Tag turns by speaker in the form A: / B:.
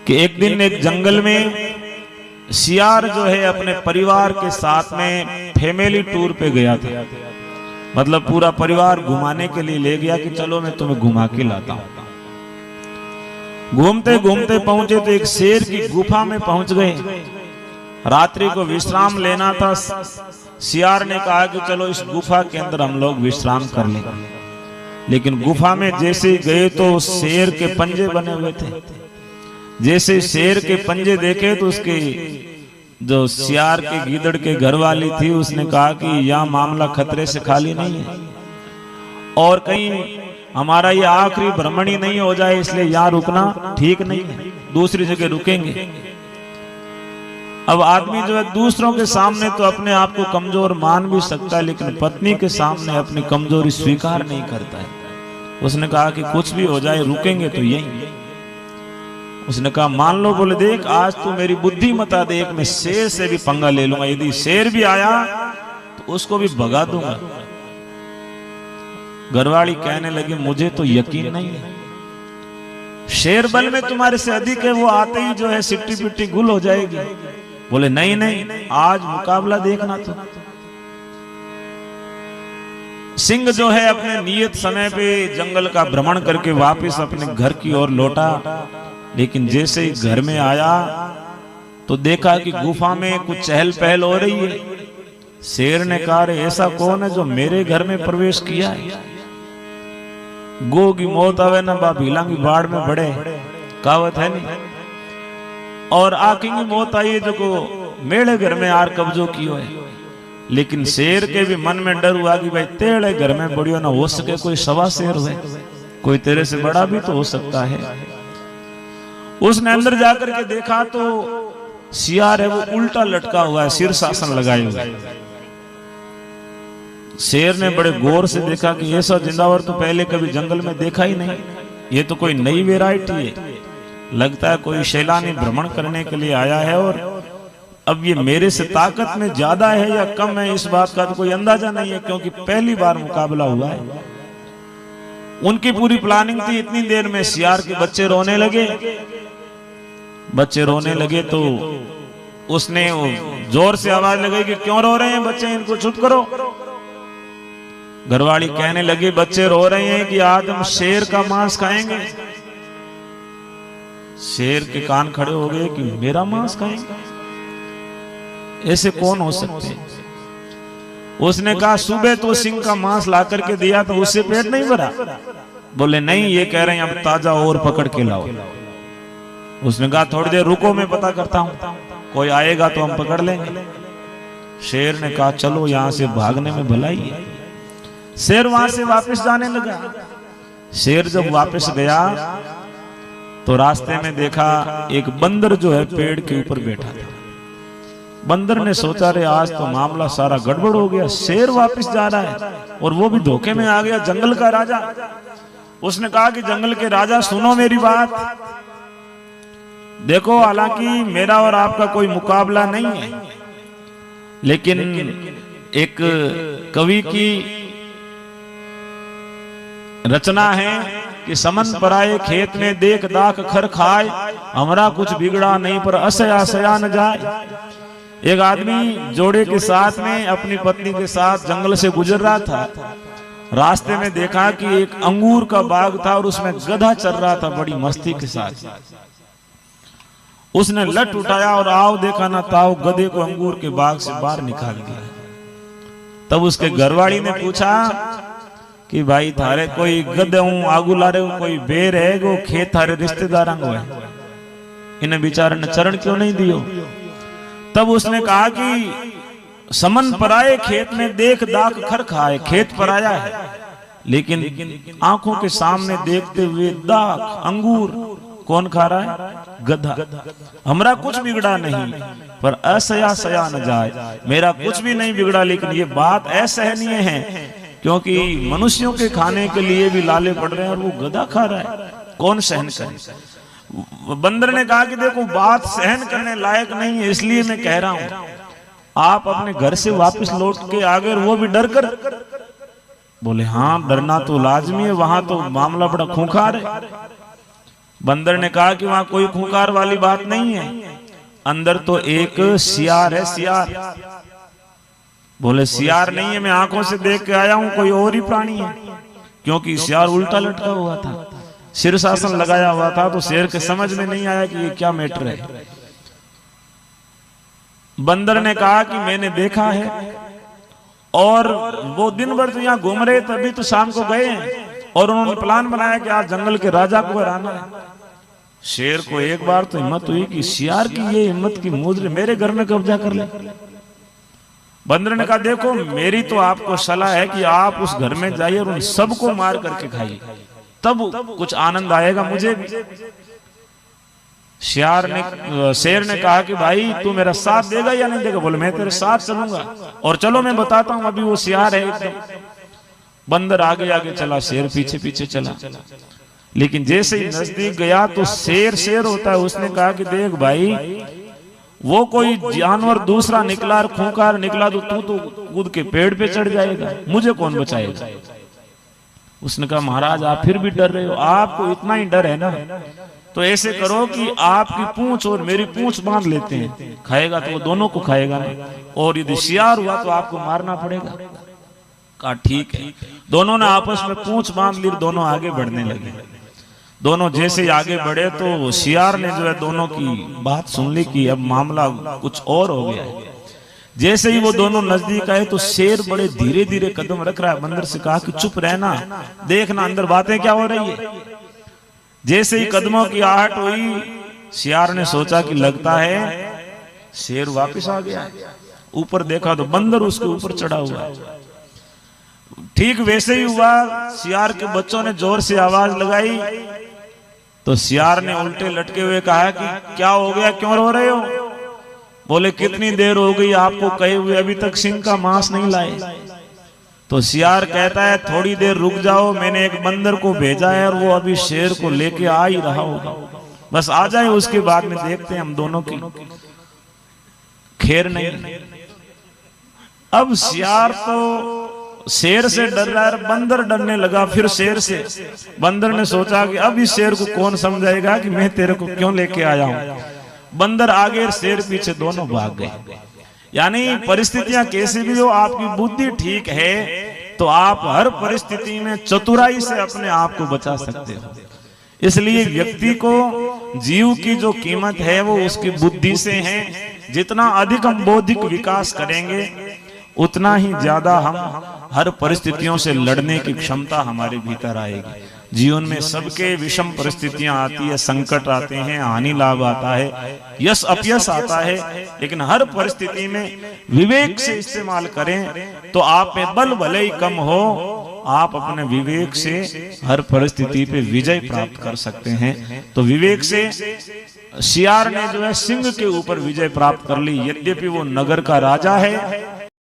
A: कि एक दिन एक जंगल में सियार जो है अपने परिवार के साथ में फैमिली टूर पे गया था। मतलब पूरा परिवार घुमाने के लिए ले गया कि चलो मैं तुम्हें घुमा के लाता हूं। घूमते घूमते पहुंचे तो एक शेर की गुफा में पहुंच गए। रात्रि को विश्राम लेना था। सियार ने कहा कि चलो इस गुफा के अंदर हम लोग विश्राम कर लें। लेकिन गुफा में जैसे ही गए तो शेर के पंजे बने हुए थे। जैसे शेर के पंजे देखे तो उसके जो सियार के गीदड़ के घर वाली थी उसने कहा कि यह मामला खतरे से खाली नहीं है और कहीं हमारा ये आखिरी भ्रमण ही नहीं हो जाए, इसलिए यहाँ रुकना ठीक नहीं है, दूसरी जगह रुकेंगे। अब आदमी जो है दूसरों के सामने तो अपने आप को कमजोर मान भी सकता है, लेकिन पत्नी के सामने अपनी कमजोरी स्वीकार नहीं करता है। उसने कहा कि कुछ भी हो जाए रुकेंगे तो यही। उसने कहा मान लो। बोले देख आज तू मेरी बुद्धि मता देख, मैं शेर से भी पंगा ले लूंगा, यदि शेर भी आया तो उसको भी भगा दूंगा। घरवाली कहने लगी मुझे तो यकीन नहीं है, शेर बल में तुम्हारे से अधिक है, वो आते ही जो है सिट्टी पिट्टी गुल हो जाएगी। बोले नहीं नहीं आज मुकाबला देखना। तो सिंह जो है अपने नियत समय पे जंगल का भ्रमण करके वापस अपने घर की ओर लौटा। लेकिन जैसे ही घर में आया तो देखा कि गुफा में कुछ चहल पहल हो रही है। शेर ने कहा ऐसा कौन है जो मेरे घर में प्रवेश किया है? गो की मौत आवे ना बा भीला की बाढ़ में बढ़े, कहावत है नहीं। और आखी की मौत आई जो को मेरे घर में आर कब्जो कियो है। लेकिन शेर के भी मन में डर हुआ कि भाई तेरे घर में बढ़ियो ना हो सके कोई सवा शेर हुए, कोई तेरे से बड़ा भी तो हो सकता है। उसने अंदर जाकर के देखा तो सियार है वो उल्टा लटका हुआ है, शीर्षासन लगाए हुए। शेर ने बड़े गौर से देखा कि ऐसा जिंदावर तो पहले कभी जंगल में देखा ही नहीं, ये तो कोई नई वैरायटी है। लगता है कोई सैलानी भ्रमण करने के लिए आया है और अब ये मेरे से ताकत में ज्यादा है या कम है इस बात का तो कोई अंदाजा नहीं है, क्योंकि पहली बार मुकाबला हुआ है। उनकी पूरी प्लानिंग थी। इतनी देर में सियार के बच्चे रोने लगे। बच्चे रोने लगे तो उसने जोर से आवाज लगाई कि क्यों रो रहे हैं बच्चे, इनको चुप करो। घरवाली कहने लगी बच्चे रो रहे हैं कि आज हम शेर का मांस खाएंगे। शेर के कान खड़े हो गए कि मेरा मांस खाएंगे, ऐसे कौन हो सकते हैं? उसने कहा सुबह तो सिंह का मांस ला करके दिया तो उससे पेट नहीं भरा। बोले नहीं ये कह रहे हैं अब ताजा और पकड़ के लाओ। उसने कहा थोड़ी देर रुको मैं पता करता हूं, कोई आएगा तो हम पकड़ लेंगे। शेर ने कहा चलो यहां से भागने में भलाई है। शेर वहां से वापस जाने लगा। शेर जब वापस गया तो रास्ते में देखा एक बंदर जो है पेड़ के ऊपर बैठा था। बंदर ने सोचा रे आज तो मामला सारा गड़बड़ हो गया, शेर वापस जा रहा है और वो भी धोखे में आ गया, जंगल का राजा। उसने कहा कि जंगल के राजा सुनो मेरी बात, देखो हालांकि मेरा और आपका कोई मुकाबला नहीं है, लेकिन एक कवि की रचना है कि समन पराए खेत में देख दाख खर खाए, हमरा कुछ बिगड़ा नहीं पर असया सया न जाए। एक आदमी जोड़े के साथ में अपनी पत्नी के साथ जंगल से गुजर रहा था। रास्ते में देखा कि एक अंगूर का बाग था और उसमें गधा चल रहा था बड़ी मस्ती के साथ। उसने लट उठाया और आओ देखा ना ताओ गधे को अंगूर के बाग से बाहर निकाल दिया। तब उसके घरवाली ने पूछा कि भाई थारे कोई गधे हूं आगू ला रहे हो, कोई बेर है वो खेत थारे रिश्तेदार को है, इन्हें बेचारे ने चरण क्यों नहीं दियो? तब उसने कहा कि समन पराए खेत में देख दाख खर खाए, खेत पराया है लेकिन आंखों के सामने देखते हुए दाख अंगूर कौन खा रहा है? गधा। हमरा कुछ बिगड़ा नहीं पर असया सया न जाए, मेरा कुछ भी नहीं बिगड़ा, लेकिन ये बात असहनीय है क्योंकि मनुष्यों के खाने के लिए भी लाले पड़ रहे हैं और वो गधा खा रहा है, कौन सहन करे? बंदर ने कहा कि देखो बात सहन करने लायक नहीं है, इसलिए मैं कह रहा हूं आप अपने घर से वापस लौट के आ गए, वो भी डर कर। बोले हाँ डरना तो लाजमी है, वहां तो मामला बड़ा खूंखार है। बंदर ने कहा कि वहां कोई खूंखार वाली बात नहीं है, अंदर तो एक सियार है, सियार। बोले सियार नहीं है, मैं आंखों से देख के आया हूं, कोई और ही प्राणी है। क्योंकि सियार उल्टा लटका हुआ था, शीर्षासन लगाया हुआ था, तो शेर के समझ में नहीं आया कि ये क्या मैटर है। बंदर ने कहा कि मैंने देखा है, और वो दिन भर तो यहाँ घूम रहे, तभी तो शाम को गए हैं, और उन्होंने प्लान बनाया कि आज जंगल के राजा को हराना है। शेर को एक बार तो हिम्मत हुई कि सियार की ये हिम्मत की मुद्रे मेरे घर में कब्जा कर ले। बंदर ने कहा देखो, मेरी तो आपको सलाह है कि आप उस घर में जाइए और उन सबको मार करके खाइए, तब कुछ आनंद आएगा मुझे भी। शेर ने कहा कि भाई तू मेरा साथ देगा या नहीं देगा? बोले मैं तेरे साथ चलूंगा, और चलो मैं बताता हूं। अभी वो सियार है एकदम। बंदर आगे आगे चला, शेर पीछे पीछे चला, लेकिन जैसे ही नजदीक गया तो शेर होता है, उसने कहा कि देख भाई, वो कोई जानवर दूसरा निकला और खूंखार निकला तो तू तो कूद के पेड़ पे चढ़ जाएगा, मुझे कौन बचाएगा? उसने कहा महाराज आप फिर भी डर रहे हो, आपको इतना ही डर है ना, तो ऐसे करो कि आपकी पूंछ और मेरी पूंछ बांध लेते हैं, खाएगा तो वो दोनों को खाएगा ना, और यदि शिकार हुआ तो आपको मारना पड़ेगा। कहा ठीक है। दोनों ने आपस में पूंछ बांध ली, दोनों आगे बढ़ने लगे। दोनों जैसे ही आगे बढ़े तो शियार ने जो है दोनों की बात सुन ली कि अब मामला कुछ और हो गया है। जैसे ही वो दोनों नजदीक आए तो शेर बड़े धीरे धीरे कदम रख रहा है। बंदर से कहा कि चुप रहना, देखना अंदर बातें क्या हो रही है। जैसे ही कदमों की आहट हुई, शियार ने सोचा कि लगता है शेर वापस आ गया। ऊपर देखा तो बंदर उसके ऊपर चढ़ा हुआ है। ठीक वैसे ही हुआ, शियार के बच्चों ने जोर से आवाज लगाई तो शियार ने उल्टे लटके हुए कहा कि क्या हो गया, क्यों रो रहे हो? बोले कितनी देर हो गई आपको कहे हुए, अभी तक सिंह का मांस नहीं लाए। तो शियार कहता है थोड़ी देर रुक जाओ, मैंने एक बंदर को भेजा है और वो अभी शेर को लेके आ ही रहा होगा, बस आ जाए, उसके बाद में देखते हैं हम दोनों की खैर नहीं। अब शियार तो शेर से डर रहा है, बंदर डरने लगा फिर शेर से। बंदर ने सोचा कि अब इस शेर को कौन समझाएगा कि मैं तेरे को क्यों लेके आया हूं। बंदर आगे शेर पीछे, दोनों भाग गए। यानी परिस्थितियां कैसी भी हो, आपकी बुद्धि ठीक है तो आप हर परिस्थिति में चतुराई से अपने आप को बचा सकते हो। इसलिए व्यक्ति को जीव की जो कीमत है वो उसकी बुद्धि से है। जितना अधिक हम बौद्धिक विकास करेंगे उतना ही ज्यादा हम हर परिस्थितियों से लड़ने की क्षमता हमारे भीतर आएगी। जीवन में सबके विषम परिस्थितियां आती है, संकट आते हैं, हानि लाभ आता है, यश अपयश आता है, लेकिन हर परिस्थिति में विवेक से इस्तेमाल करें तो आप में बल भले ही कम हो, आप अपने विवेक से हर परिस्थिति पे विजय प्राप्त कर सकते हैं। तो विवेक से शियार ने जो है सिंह के ऊपर विजय प्राप्त कर ली। यद्यपि वो नगर का राजा है